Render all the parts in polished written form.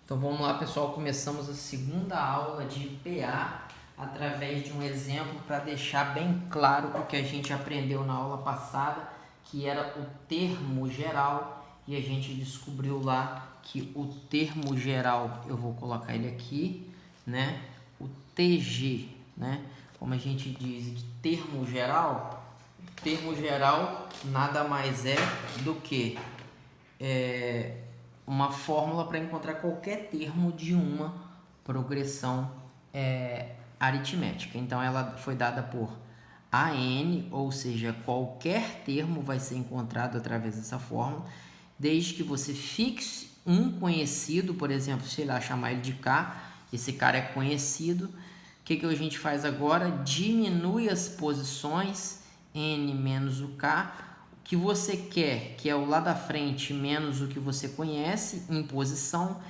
Então vamos lá, pessoal, começamos a segunda aula de PA através de um exemplo para deixar bem claro o que a gente aprendeu na aula passada, que era o termo geral, e a gente descobriu lá que o termo geral, eu vou colocar ele aqui, né? O TG, né? Como a gente diz de termo geral nada mais é do que uma fórmula para encontrar qualquer termo de uma progressão aritmética. Então ela foi dada por AN, ou seja, qualquer termo vai ser encontrado através dessa fórmula, desde que você fixe um conhecido, por exemplo, sei lá, chamar ele de K, esse cara é conhecido. O que a gente faz agora? Diminui as posições N menos o K, que você quer, que é o lá da frente menos o que você conhece, em posição,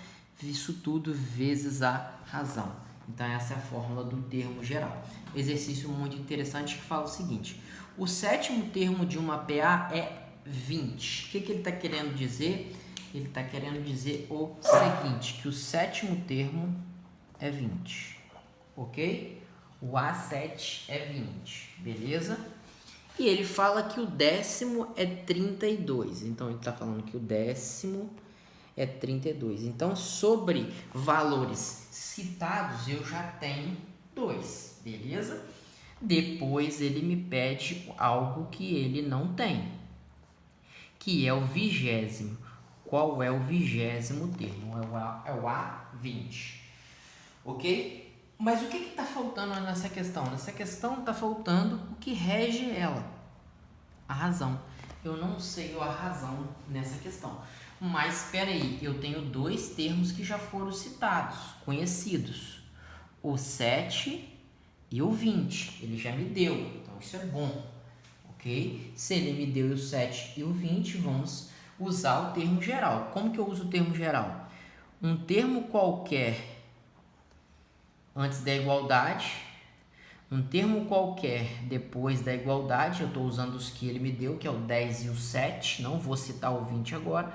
isso tudo vezes a razão. Então essa é a fórmula do termo geral. Exercício muito interessante que fala o seguinte: o sétimo termo de uma PA é 20. O que ele está querendo dizer? Ele está querendo dizer o seguinte, que o sétimo termo é 20, ok? O A7 é 20, beleza? E ele fala que o décimo é 32. Então, ele está falando que o décimo é 32. Então, sobre valores citados, eu já tenho 2, beleza? Depois, ele me pede algo que ele não tem, que é o vigésimo. Qual é o vigésimo termo? É o A20, ok? Mas o que está faltando nessa questão? Nessa questão está faltando o que rege ela, a razão. Eu não sei a razão nessa questão. Mas espera aí, eu tenho dois termos que já foram citados, conhecidos. O 7 e o 20. Ele já me deu, então isso é bom. Ok? Se ele me deu o 7 e o 20, vamos usar o termo geral. Como que eu uso o termo geral? Um termo qualquer antes da igualdade, um termo qualquer depois da igualdade, eu estou usando os que ele me deu, que é o 10 e o 7, não vou citar o 20 agora,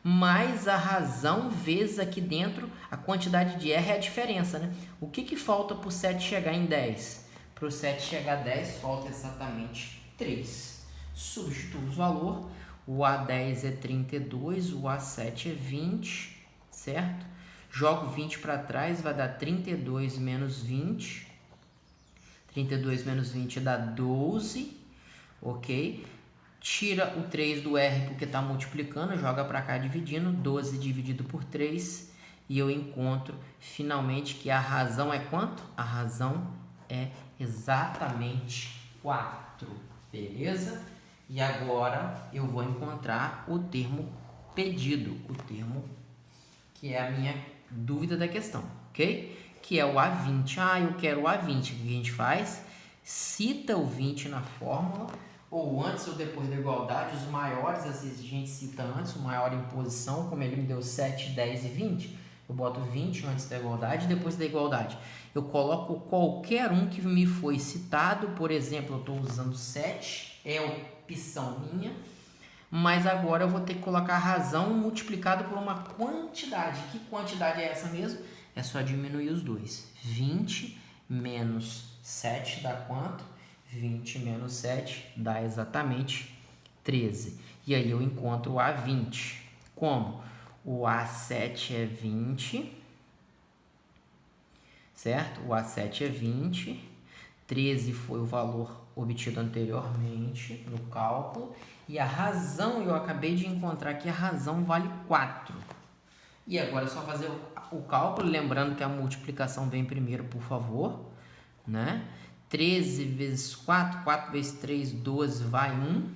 mais a razão vezes aqui dentro a quantidade de R é a diferença, né? O que falta para o 7 chegar em 10? Para o 7 chegar a 10, falta exatamente 3. Substituo o valor, o A10 é 32, o A7 é 20, certo? Jogo 20 para trás, vai dar 32 menos 20. 32 menos 20 dá 12, ok? Tira o 3 do R porque está multiplicando, joga para cá dividindo, 12 dividido por 3, e eu encontro finalmente que a razão é quanto? A razão é exatamente 4, beleza? E agora eu vou encontrar o termo pedido, o termo que é a minha dúvida da questão, ok? Que é o A20. Ah, eu quero o A20. O que a gente faz? Cita o 20 na fórmula, ou antes ou depois da igualdade. Os maiores, às vezes a gente cita antes, o maior em posição, como ele me deu 7, 10 e 20. Eu boto 20 antes da igualdade e depois da igualdade. Eu coloco qualquer um que me foi citado. Por exemplo, eu estou usando 7, é opção minha. Mas agora eu vou ter que colocar a razão multiplicado por uma quantidade. Que quantidade é essa mesmo? É só diminuir os dois. 20 menos 7 dá quanto? 20 menos 7 dá exatamente 13. E aí eu encontro o A20. Como? O A7 é 20, certo? O A7 é 20. 13 foi o valor obtido anteriormente no cálculo. E a razão, eu acabei de encontrar que a razão vale 4. E agora é só fazer o cálculo, lembrando que a multiplicação vem primeiro, por favor, né? 13 vezes 4, 4 vezes 3, 12, vai 1.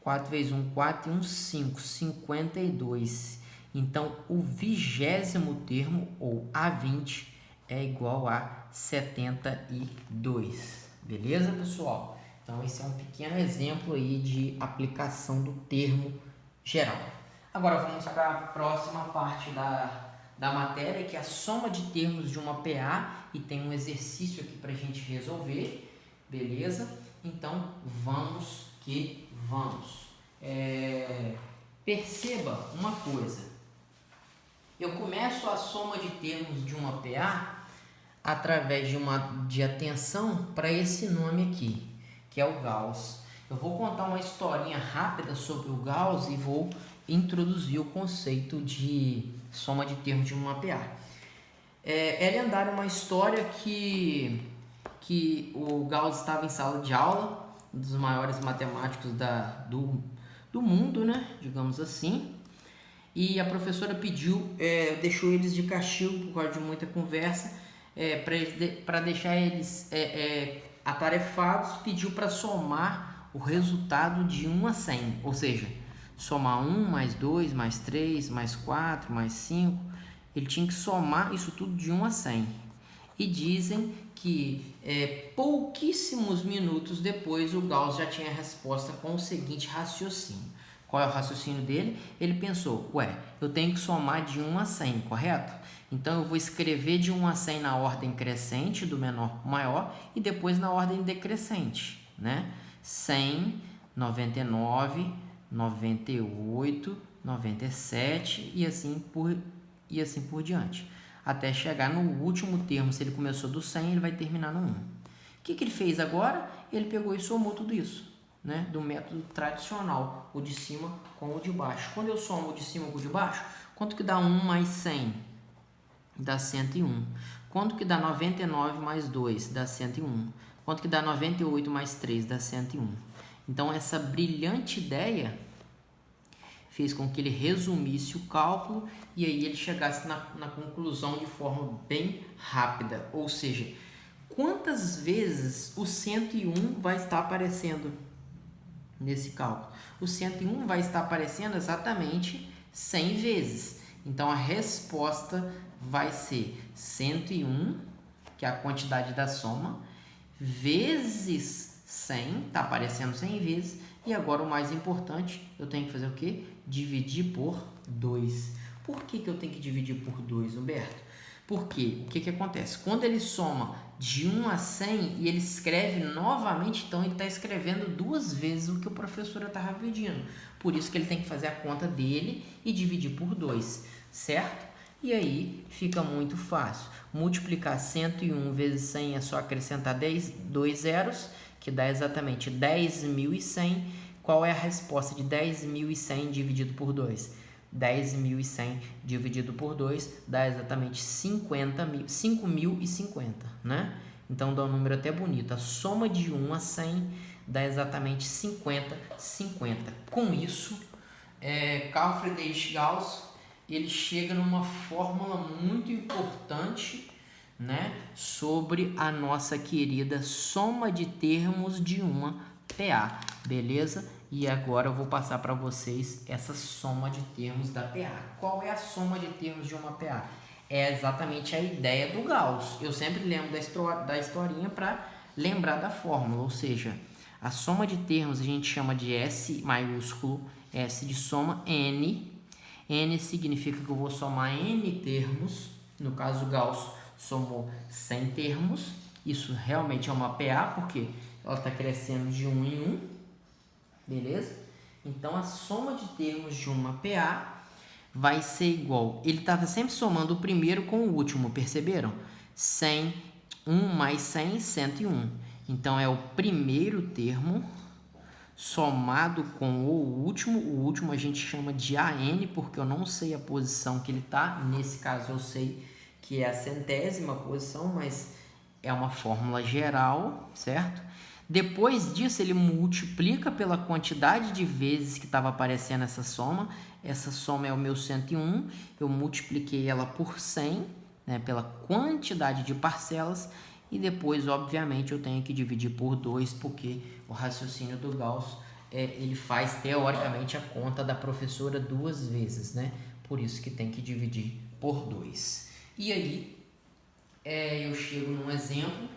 4 vezes 1, 4 e 1, 5, 52. Então, o vigésimo termo, ou A20, é igual a 72. Beleza, pessoal? Então, esse é um pequeno exemplo aí de aplicação do termo geral. Agora, vamos para a próxima parte da matéria, que é a soma de termos de uma PA, e tem um exercício aqui para a gente resolver, beleza? Então, vamos que vamos. Perceba uma coisa. Eu começo a soma de termos de uma PA através de atenção para esse nome aqui, que é o Gauss. Eu vou contar uma historinha rápida sobre o Gauss e vou introduzir o conceito de soma de termos de uma PA. É lendária uma história que o Gauss estava em sala de aula, um dos maiores matemáticos do mundo, né? Digamos assim. E a professora deixou eles de castigo por causa de muita conversa, para deixar eles atarefados, pediu para somar o resultado de 1 a 100, ou seja, somar 1 mais 2 mais 3 mais 4 mais 5, ele tinha que somar isso tudo de 1 a 100. E dizem que pouquíssimos minutos depois o Gauss já tinha a resposta com o seguinte raciocínio. Qual é o raciocínio dele? Ele pensou, eu tenho que somar de 1 a 100, correto? Então, eu vou escrever de 1 a 100 na ordem crescente, do menor para o maior, e depois na ordem decrescente, né? 100, 99, 98, 97 e assim por diante. Até chegar no último termo, se ele começou do 100, ele vai terminar no 1. O que ele fez agora? Ele pegou e somou tudo isso, né, do método tradicional, o de cima com o de baixo. Quando eu somo o de cima com o de baixo, quanto que dá 1 mais 100? Dá 101. Quanto que dá 99 mais 2? Dá 101. Quanto que dá 98 mais 3? Dá 101. Então, essa brilhante ideia fez com que ele resumisse o cálculo e aí ele chegasse na conclusão de forma bem rápida. Ou seja, quantas vezes o 101 vai estar aparecendo nesse cálculo? O 101 vai estar aparecendo exatamente 100 vezes. Então, a resposta vai ser 101, que é a quantidade da soma, vezes 100, está aparecendo 100 vezes. E agora, o mais importante, eu tenho que fazer o quê? Dividir por 2. Por que eu tenho que dividir por 2, Humberto? Porque o que acontece? Quando ele soma de 1 a 100 e ele escreve novamente, então ele está escrevendo 2 vezes o que o professor estava pedindo. Por isso que ele tem que fazer a conta dele e dividir por 2, certo? E aí fica muito fácil. Multiplicar 101 vezes 100 é só acrescentar 2 zeros, que dá exatamente 10.100. Qual é a resposta de 10.100 dividido por 2? 10.100 dividido por 2 dá exatamente 5.050, né? Então dá um número até bonito. A soma de 1 a 100 dá exatamente 50. Com isso, Carl Friedrich Gauss ele chega numa fórmula muito importante, né, sobre a nossa querida soma de termos de uma PA, beleza? E agora eu vou passar para vocês essa soma de termos da PA. Qual é a soma de termos de uma PA? É exatamente a ideia do Gauss. Eu sempre lembro da historinha para lembrar da fórmula, ou seja, a soma de termos a gente chama de S maiúsculo, S de soma, N. N significa que eu vou somar N termos. No caso, o Gauss somou 100 termos. Isso realmente é uma PA, porque ela está crescendo de 1 em 1. Beleza? Então, a soma de termos de uma PA vai ser igual. Ele estava sempre somando o primeiro com o último, perceberam? 100, 1 mais 100, 101. Então, é o primeiro termo somado com o último. O último a gente chama de AN, porque eu não sei a posição que ele está. Nesse caso, eu sei que é a 100ª posição, mas é uma fórmula geral, certo? Depois disso, ele multiplica pela quantidade de vezes que estava aparecendo essa soma. Essa soma é o meu 101. Eu multipliquei ela por 100, né, pela quantidade de parcelas. E depois, obviamente, eu tenho que dividir por 2, porque o raciocínio do Gauss, ele faz, teoricamente, a conta da professora 2 vezes, né? Por isso que tem que dividir por 2. E aí, eu chego num exemplo,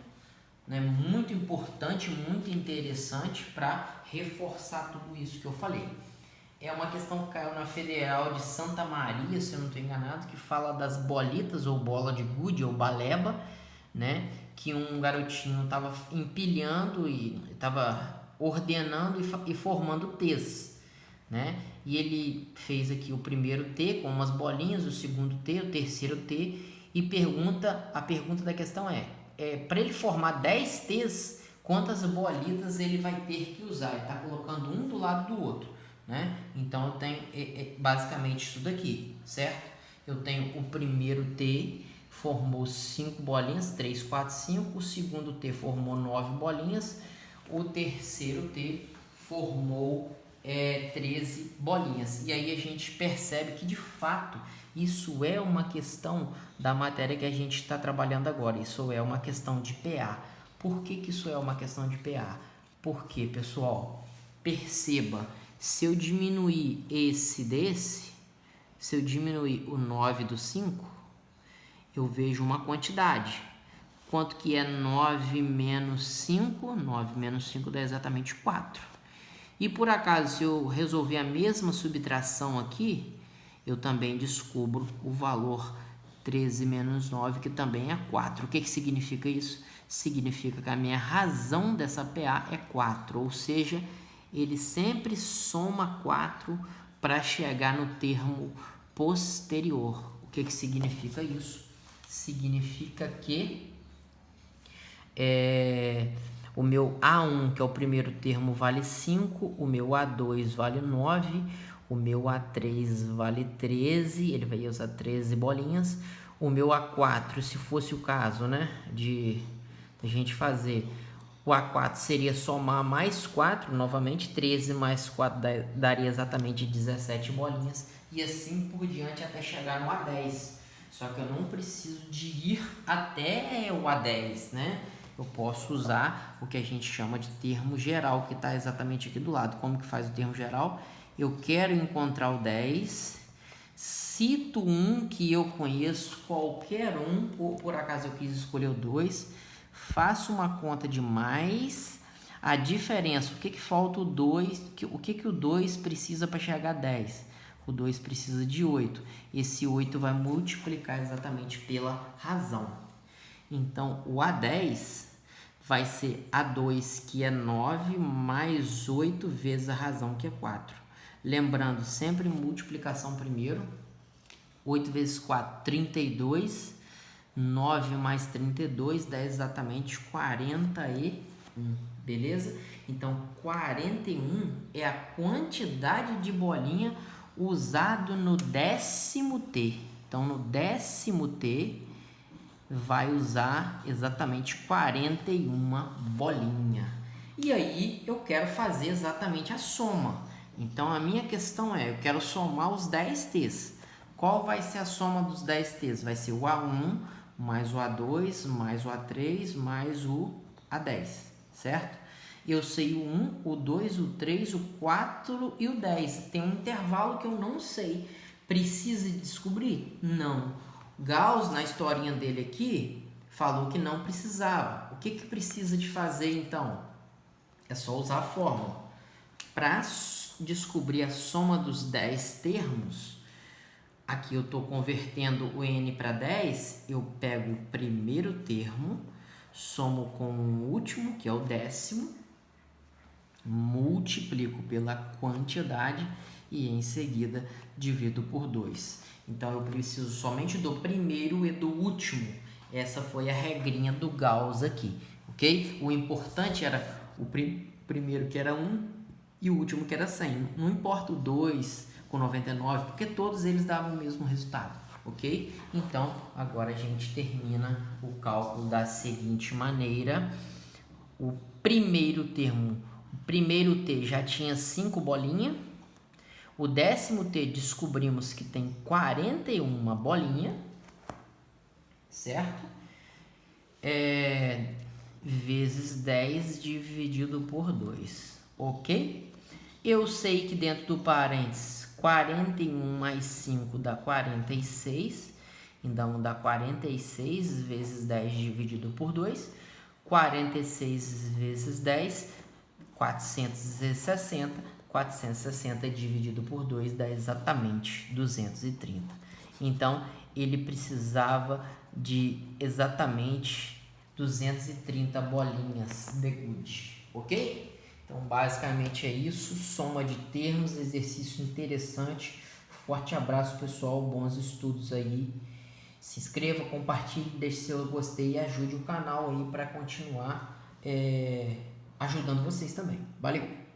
né, muito importante, muito interessante para reforçar tudo isso que eu falei. É uma questão que caiu na Federal de Santa Maria, se eu não estou enganado, que fala das bolitas ou bola de gude ou baleba, né, que um garotinho estava empilhando e estava ordenando e formando T's, né? e ele fez aqui o primeiro T com umas bolinhas, o segundo T, o terceiro T, e a pergunta da questão para ele formar 10 T's, quantas bolitas ele vai ter que usar? Ele está colocando um do lado do outro, né? Então eu tenho basicamente isso daqui, certo? Eu tenho o primeiro T, formou 5 bolinhas, 3, 4, 5. O segundo T formou 9 bolinhas. O terceiro T formou 13 bolinhas. E aí a gente percebe que, de fato, isso é uma questão da matéria que a gente está trabalhando agora. Isso é uma questão de PA. Por que isso é uma questão de PA? Porque, pessoal, perceba, se eu diminuir esse desse, se eu diminuir o 9 do 5, eu vejo uma quantidade. Quanto que é 9 menos 5? 9 menos 5 dá exatamente 4. E por acaso, se eu resolver a mesma subtração aqui, eu também descubro o valor 13 menos 9, que também é 4. O que significa isso? Significa que a minha razão dessa PA é 4, ou seja, ele sempre soma 4 para chegar no termo posterior. O que significa isso? Significa que o meu A1, que é o primeiro termo, vale 5, o meu A2 vale 9, o meu A3 vale 13, ele vai usar 13 bolinhas, o meu A4, se fosse o caso, né, de a gente fazer, o A4 seria somar mais 4, novamente 13 mais 4 daria exatamente 17 bolinhas, e assim por diante até chegar no A10. Só que eu não preciso de ir até o A10, né? Eu posso usar o que a gente chama de termo geral, que está exatamente aqui do lado. Como que faz o termo geral? Eu quero encontrar o 10, cito um que eu conheço, qualquer um, por acaso eu quis escolher o 2, faço uma conta de mais a diferença, o que falta o 2, o que o 2 precisa para chegar a 10? O 2 precisa de 8. Esse 8 vai multiplicar exatamente pela razão. Então, o A10 vai ser A2, que é 9, mais 8 vezes a razão, que é 4. Lembrando, sempre multiplicação primeiro. 8 vezes 4, 32. 9 mais 32 dá exatamente 41. Beleza? Então, 41 é a quantidade de bolinha usado no 10º T. Então, no 10º T, vai usar exatamente 41 bolinha. E aí, eu quero fazer exatamente a soma. Então, a minha questão eu quero somar os 10 T's. Qual vai ser a soma dos 10 T's? Vai ser o A1 mais o A2 mais o A3 mais o A10, certo? Eu sei o 1, o 2, o 3, o 4 e o 10. Tem um intervalo que eu não sei. Precisa descobrir? Não. Gauss, na historinha dele aqui, falou que não precisava. O que precisa de fazer, então? É só usar a fórmula. Para descobrir a soma dos 10 termos, aqui eu estou convertendo o n para 10, eu pego o primeiro termo, somo com o último, que é o 10º, multiplico pela quantidade e em seguida divido por 2. Então eu preciso somente do primeiro e do último. Essa foi a regrinha do Gauss aqui, ok? O importante era o primeiro, que era 1, e o último, que era 100. Não importa o 2 com 99, porque todos eles davam o mesmo resultado, ok? Então agora a gente termina o cálculo da seguinte maneira. O primeiro termo, o primeiro T já tinha 5 bolinhas. O 10º T descobrimos que tem 41 bolinha, certo? Vezes 10 dividido por 2, ok? Eu sei que dentro do parênteses 41 mais 5 dá 46, então dá 46 vezes 10 dividido por 2, 46 vezes 10, 460, 460 dividido por 2 dá exatamente 230. Então, ele precisava de exatamente 230 bolinhas de gude, ok? Então, basicamente é isso. Soma de termos, exercício interessante. Forte abraço, pessoal. Bons estudos aí. Se inscreva, compartilhe, deixe seu gostei e ajude o canal aí para continuar ajudando vocês também. Valeu!